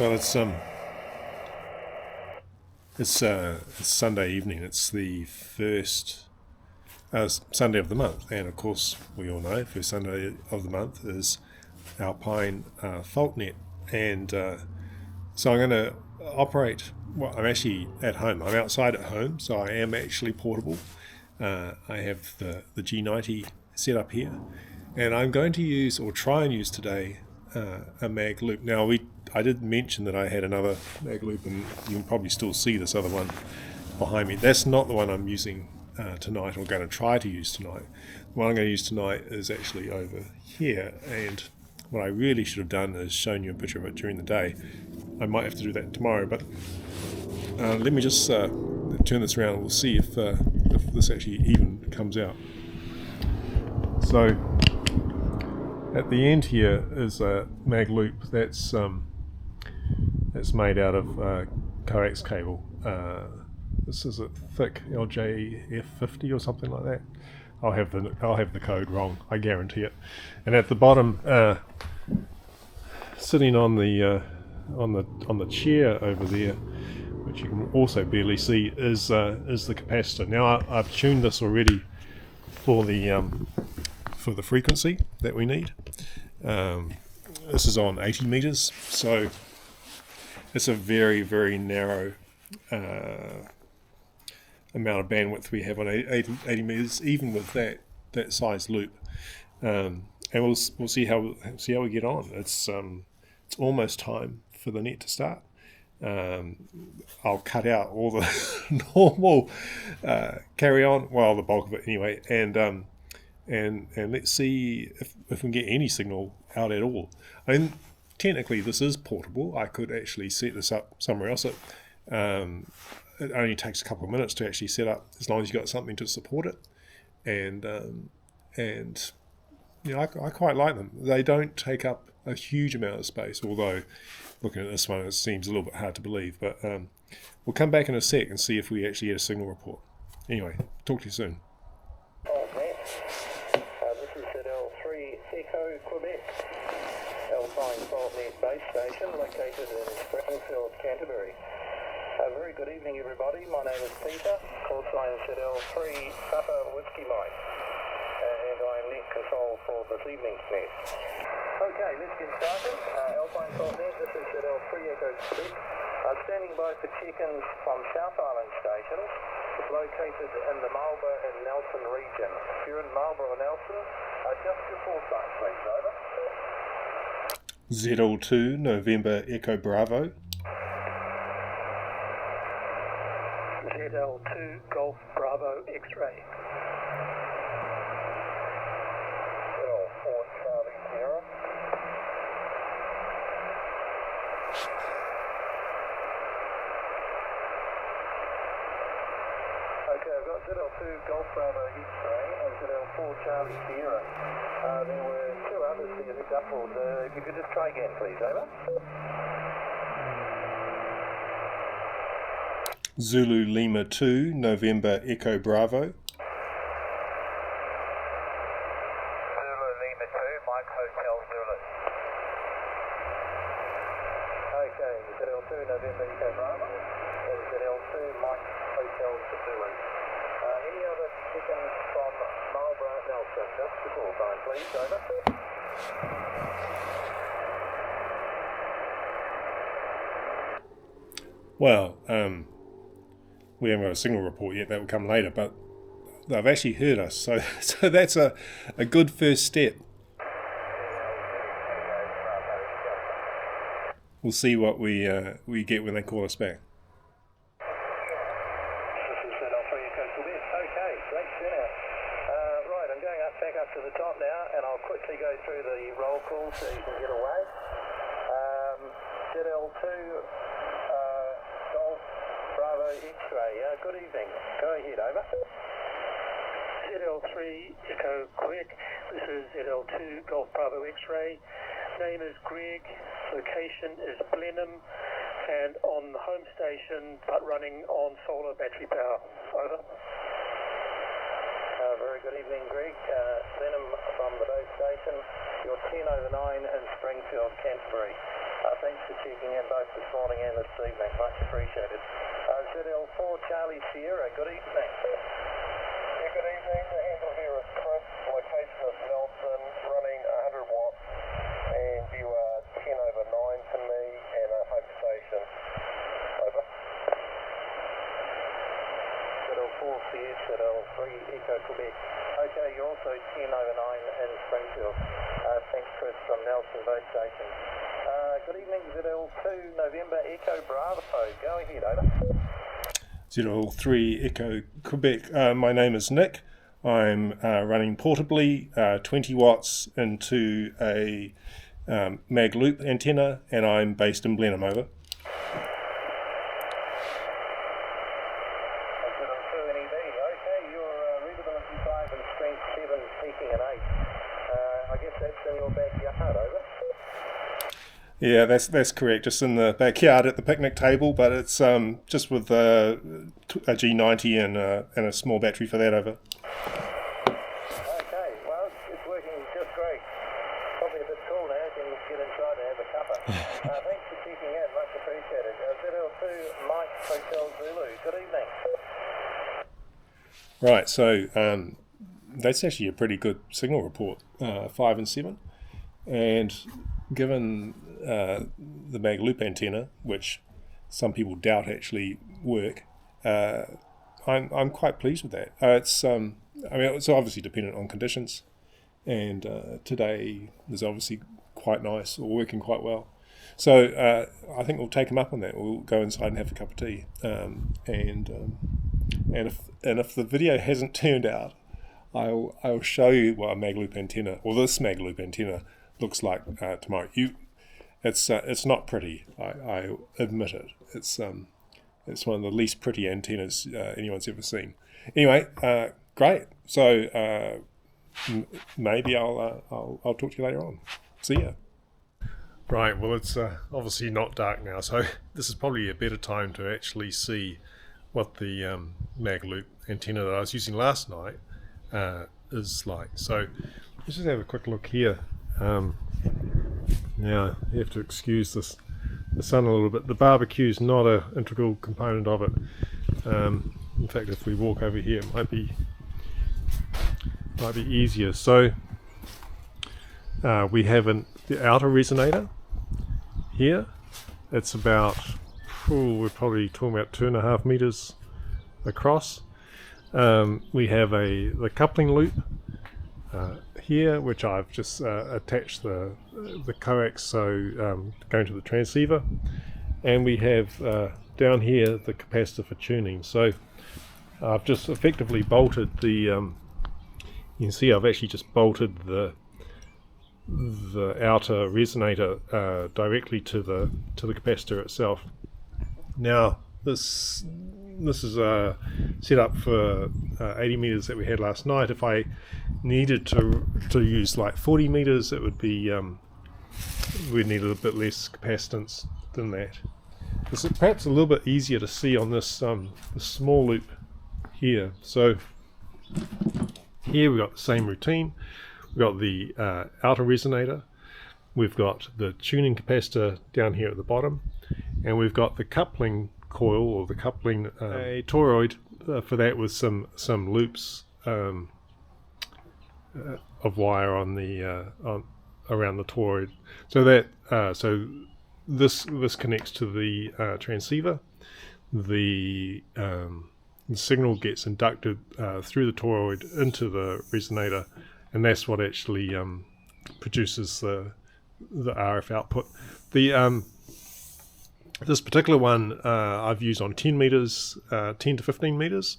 Well, it's Sunday evening. It's the first Sunday of the month, and of course, we all know first Sunday of the month is Alpine Fault Net, and so I'm going to operate. Well, I'm actually at home. I'm outside at home, so I am actually portable. I have the G90 set up here, and I'm going to use or try and use today a mag loop. Now I did mention that I had another mag loop, and you can probably still see this other one behind me. That's not the one I'm using tonight, or going to try to use tonight. The one I'm going to use tonight is actually over here, and what I really should have done is shown you a picture of it during the day. I might have to do that tomorrow, but let me just turn this around and we'll see if this actually even comes out. So at the end here is a mag loop that's made out of coax cable. This is a thick LJF50 or something like that. I'll have the code wrong, I guarantee it. And at the bottom, sitting on the chair over there, which you can also barely see, is the capacitor. Now I've tuned this already for the frequency that we need. This is on 80 meters, so it's a very, very narrow amount of bandwidth we have on 80 meters, even with that size loop. And we'll see how we get on. It's almost time for the net to start. I'll cut out all the normal carry on, well, the bulk of it anyway, and let's see if we can get any signal out at all. I mean, technically this is portable. I could actually set this up somewhere else. It only takes a couple of minutes to actually set up, as long as you've got something to support it. And you know, I quite like them. They don't take up a huge amount of space, although looking at this one it seems a little bit hard to believe. But we'll come back in a sec and see if we actually get a signal report. Anyway, talk to you soon. This is at L3 Echo, Quebec, Alpine Fault Net base station located in Springfield, Canterbury. Very good evening, everybody. My name is Peter, call sign ZL3 Papa Whiskey Mike, and I'm net control for this evening's net. Okay, let's get started. Alpine Fault Net, this is ZL3 Echo Quebec. Standing by for check-ins from South Island stations, located in the Marlborough and Nelson region. If you're in Marlborough or Nelson, just your call sign, please. Over. ZL2 November Echo Bravo. ZL2 Golf Bravo X-ray. ZL4 Charlie Sierra. Okay, I've got ZL2 Golf Bravo X-ray and ZL4 Charlie Sierra. There were two others here who doubled. If you could just try again, please. Over. Zulu Lima 2 November Echo Bravo. Zulu Lima 2 Mike Hotel Zulu. Okay, ZL2 November Echo Bravo and ZL2 Mike Hotel Zulu. Any other chickens from Marlborough Nelson? Just the call sign, please. Over. Well, we haven't got a signal report yet. That will come later, but they've actually heard us, so that's a good first step. We'll see what we get when they call us back. This is ZL3 Echo Quebec. Okay, great turnout. Right, I'm going back up to the top now, and I'll quickly go through the roll call so you can get away. ZL2 Golf Bravo X-ray. Good evening. Go ahead, over. ZL3 Echo Quebec. This is ZL2 Golf Bravo X-ray. Name is Greg. Location is Blenheim, and on the home station, but running on solar battery power. Over. Very good evening, Greg. Blenheim from the base station. You're 10 over 9 in Springfield, Canterbury. Thanks for checking in both this morning and this evening. Much appreciated. ZL4 Charlie Sierra, good evening. Yeah, good evening. The handle here is Chris. Location is Nelson, running 100 watts. And you are 10 over 9 to me and a home station. Over. ZL4 CS, ZL3 Echo Quebec. Okay, you're also 10 over 9 in Springfield. Thanks Chris from Nelson Base Station. Good evening, ZL2 November Echo Bravo. Go ahead, over. 03 Echo Quebec. My name is Nick. I'm running portably 20 watts into a mag loop antenna, and I'm based in Blenheim, over. Okay, your readability 5 and strength 7, peaking at 8. I guess that's in your backyard, over. Yeah, that's correct. Just in the backyard at the picnic table, but it's just with a G90 and a small battery for that, over. Okay, well, it's working just great. Probably a bit cool now, can get inside and have a cuppa. Thanks for checking in, much appreciated. ZL2 Mike Hotel Zulu, good evening. Right, so that's actually a pretty good signal report, 5 and 7. And given the mag loop antenna, which some people doubt actually work, I'm quite pleased with that. It's obviously dependent on conditions, and today is obviously quite nice, or working quite well. So I think we'll take him up on that. We'll go inside and have a cup of tea, and if the video hasn't turned out, I'll show you what a mag loop antenna, or this mag loop antenna, looks like tomorrow. It's not pretty. I admit it. It's one of the least pretty antennas anyone's ever seen. Anyway, great. So maybe I'll talk to you later on. See ya. Right. Well, it's obviously not dark now, so this is probably a better time to actually see what the mag loop antenna that I was using last night is like. So let's just have a quick look here. Now you have to excuse the sun a little bit. The barbecue's not an integral component of it. In fact, if we walk over here, it might be easier. So we have the outer resonator here. It's about, we're probably talking about 2.5 meters across. We have the coupling loop here, which I've just attached the coax, so going to the transceiver, and we have down here the capacitor for tuning. So I've just effectively bolted the you can see I've actually just bolted the outer resonator directly to the capacitor itself. Now this is set up for 80 meters that we had last night. If I needed to use like 40 meters, it would be we'd need a little bit less capacitance than that. It's perhaps a little bit easier to see on this small loop here. So here we've got the same routine. We've got the outer resonator, we've got the tuning capacitor down here at the bottom, and we've got the coupling coil, or the coupling a toroid for that, with some loops of wire on the around the toroid. So that so this connects to the transceiver. The signal gets inducted through the toroid into the resonator, and that's what actually produces the RF output. This particular one I've used on 10 meters, 10 to 15 meters.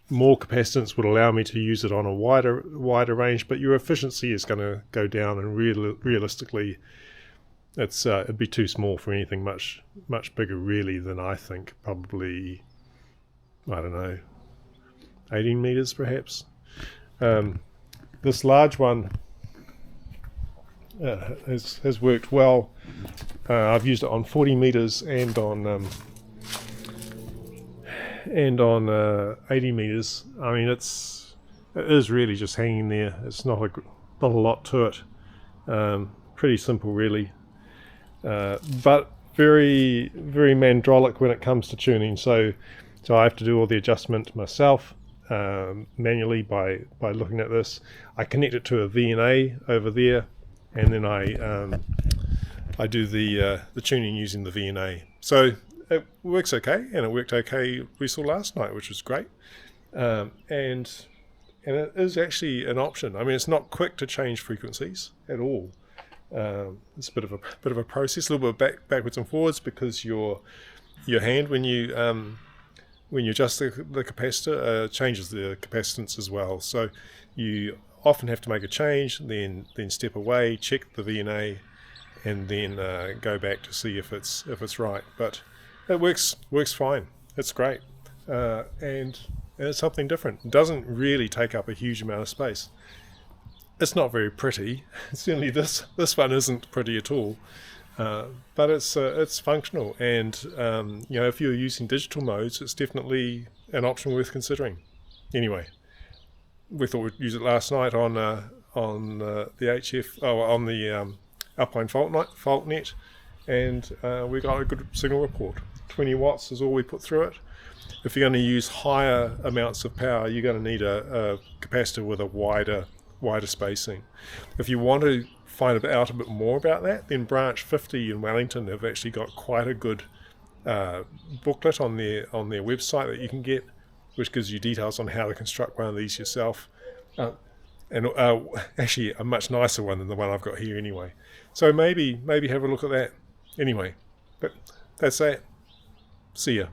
More capacitance would allow me to use it on a wider range, but your efficiency is going to go down, and realistically, it'd be too small for anything much bigger really than I think. Probably, I don't know, 18 meters perhaps. This large one has worked well. I've used it on 40 meters and on 80 meters. I mean, it is really just hanging there. It's not a lot to it. pretty simple really, but very, very mandrolic when it comes to tuning. So I have to do all the adjustment myself manually by looking at this. I connect it to a VNA over there, and then I do the tuning using the VNA. So it works okay, and it worked okay we saw last night, which was great. And it is actually an option. I mean, it's not quick to change frequencies at all. It's a bit of a process, a little bit backwards and forwards, because your hand, when you adjust the capacitor, changes the capacitance as well. So you often have to make a change, then step away, check the VNA, and then go back to see if it's right. But it works fine. It's great, and it's something different. It doesn't really take up a huge amount of space. It's not very pretty. Certainly this one isn't pretty at all. But it's functional, and if you're using digital modes, it's definitely an option worth considering. Anyway, we thought we'd use it last night on the Alpine Fault Net, and we got a good signal report. 20 watts is all we put through it. If you're going to use higher amounts of power, you're going to need a capacitor with a wider spacing. If you want to find out a bit more about that, then Branch 50 in Wellington have actually got quite a good booklet on their website that you can get, which gives you details on how to construct one of these yourself, and actually a much nicer one than the one I've got here anyway. So maybe have a look at that anyway. But that's that. See ya.